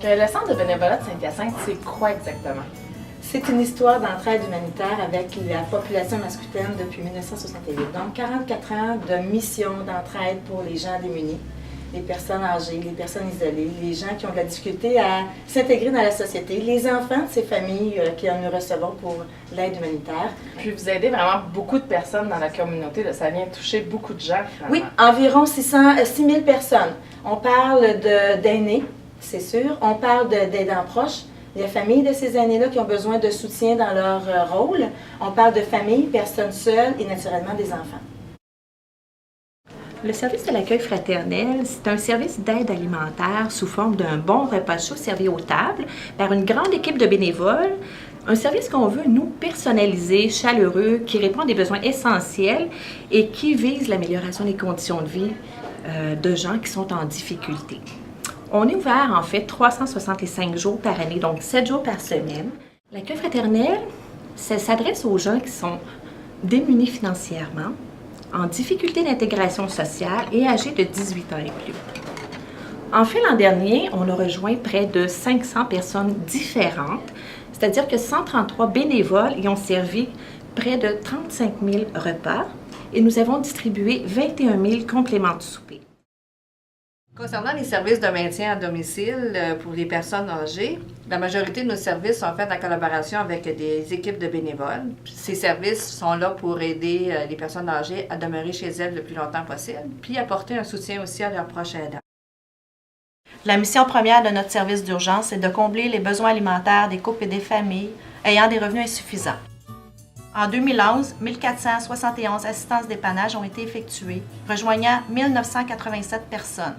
Le centre de bénévolat de Saint-Hyacinthe, c'est quoi exactement? C'est une histoire d'entraide humanitaire avec la population mascoutaine depuis 1968. Donc, 44 ans de mission d'entraide pour les gens démunis, les personnes âgées, les personnes isolées, les gens qui ont de la difficulté à s'intégrer dans la société, les enfants de ces familles que nous recevons pour l'aide humanitaire. Puis vous aidez vraiment beaucoup de personnes dans la communauté, là. Ça vient toucher beaucoup de gens. Finalement. Oui, environ 6 000 personnes. On parle d'aînés, c'est sûr. On parle d'aidants proches. Les familles de ces aînés-là qui ont besoin de soutien dans leur rôle. On parle de familles, personnes seules et naturellement des enfants. Le service de l'accueil fraternel, c'est un service d'aide alimentaire sous forme d'un bon repas chaud servi aux tables par une grande équipe de bénévoles. Un service qu'on veut, nous, personnaliser, chaleureux, qui répond à des besoins essentiels et qui vise l'amélioration des conditions de vie de gens qui sont en difficulté. On est ouvert, en fait, 365 jours par année, donc 7 jours par semaine. L'accueil fraternel, ça s'adresse aux gens qui sont démunis financièrement, en difficulté d'intégration sociale et âgés de 18 ans et plus. En fait, l'an dernier, on a rejoint près de 500 personnes différentes, c'est-à-dire que 133 bénévoles y ont servi près de 35 000 repas et nous avons distribué 21 000 compléments de souper. Concernant les services de maintien à domicile pour les personnes âgées, la majorité de nos services sont faits en collaboration avec des équipes de bénévoles. Ces services sont là pour aider les personnes âgées à demeurer chez elles le plus longtemps possible, puis apporter un soutien aussi à leurs proches aidants. La mission première de notre service d'urgence est de combler les besoins alimentaires des couples et des familles ayant des revenus insuffisants. En 2011, 1471 assistances d'épanage ont été effectuées, rejoignant 1987 personnes.